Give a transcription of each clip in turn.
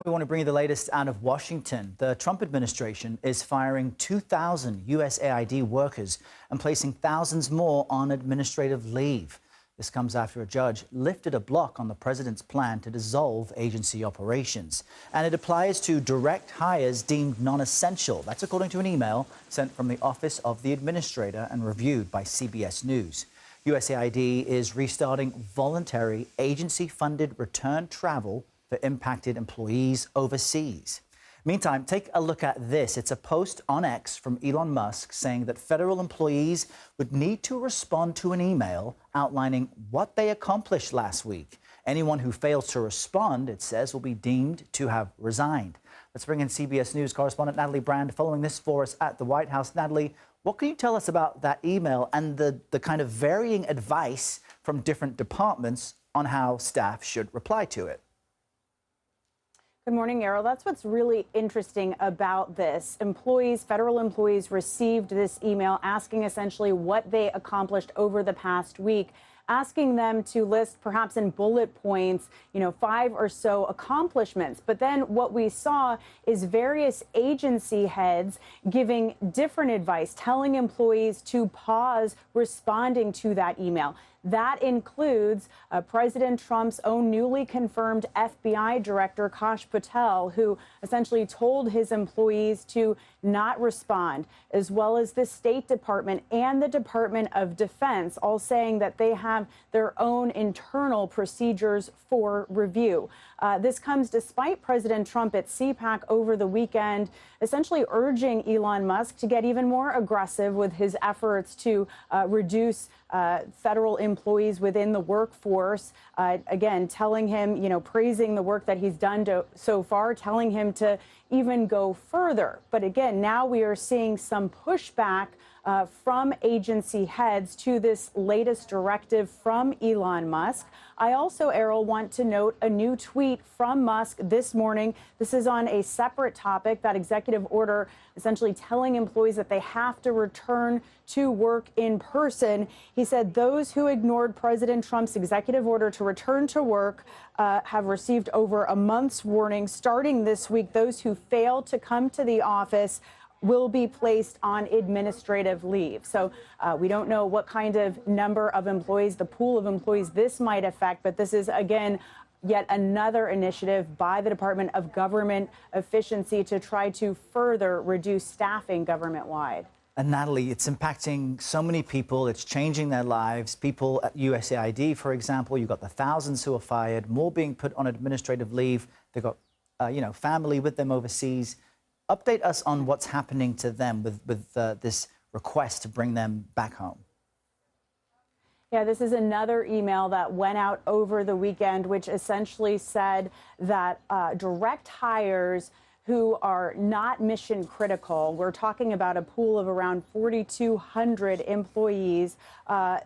We want to bring you the latest out of Washington. The Trump administration is firing 2,000 USAID workers and placing thousands more on administrative leave. This comes after a judge lifted a block on the president's plan to dissolve agency operations. And it applies to direct hires deemed non-essential. That's according to an email sent from the Office of the Administrator and reviewed by CBS News. USAID is restarting voluntary agency-funded return travel for impacted employees overseas. Meantime, take a look at this. It's a post on X from Elon Musk saying that federal employees would need to respond to an email outlining what they accomplished last week. Anyone who fails to respond, it says, will be deemed to have resigned. Let's bring in CBS News correspondent Natalie Brand following this for us at the White House. Natalie, what can you tell us about that email and the kind of varying advice from different departments on how staff should reply to it? Good morning, Errol. That's what's really interesting about this. Federal employees received this email asking essentially what they accomplished over the past week, asking them to list perhaps in bullet points, 5 or so accomplishments. But then what we saw is various agency heads giving different advice, telling employees to pause responding to that email. That includes President Trump's own newly confirmed FBI director, Kash Patel, who essentially told his employees to not respond, as well as the State Department and the Department of Defense, all saying that they have their own internal procedures for review. This comes despite President Trump at CPAC over the weekend, essentially urging Elon Musk to get even more aggressive with his efforts to reduce federal employees within the workforce. Again, telling him, praising the work that he's done so far, telling him to even go further. But again, now we are seeing some pushback from agency heads to this latest directive from Elon Musk. I also, Errol, want to note a new tweet from Musk this morning. This is on a separate topic, that executive order essentially telling employees that they have to return to work in person. He said those who ignored President Trump's executive order to return to work have received over a month's warning. Starting this week, those who fail to come to the office will be placed on administrative leave. So we don't know what kind of number of employees, the pool of employees this might affect, but this is, again, yet another initiative by the Department of Government Efficiency to try to further reduce staffing government-wide. And Natalie, it's impacting so many people. It's changing their lives. People at USAID, for example, you've got the thousands who are fired, more being put on administrative leave. They've got, family with them overseas. Update us on what's happening to them with this request to bring them back home. Yeah, this is another email that went out over the weekend, which essentially said that direct hires who are not mission critical, we're talking about a pool of around 4,200 employees,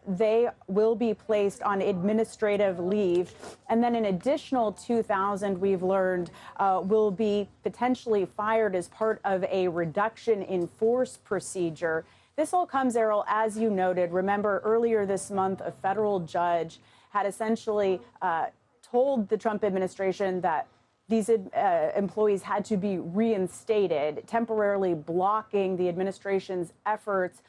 they will be placed on administrative leave. And then an additional 2,000, we've learned, will be potentially fired as part of a reduction in force procedure. This all comes, Errol, as you noted. Remember, earlier this month, a federal judge had essentially told the Trump administration that these employees had to be reinstated, temporarily blocking the administration's efforts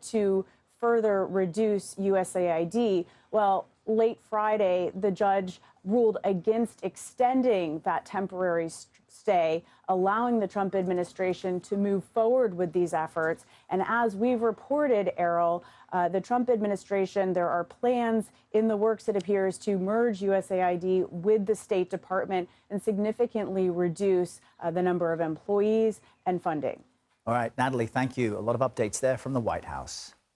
to further reduce USAID. Well, late Friday, the judge ruled against extending that temporary stay, allowing the Trump administration to move forward with these efforts. And as we've reported, Errol, the Trump administration, there are plans in the works, it appears, to merge USAID with the State Department and significantly reduce the number of employees and funding. All right, Natalie, thank you. A lot of updates there from the White House.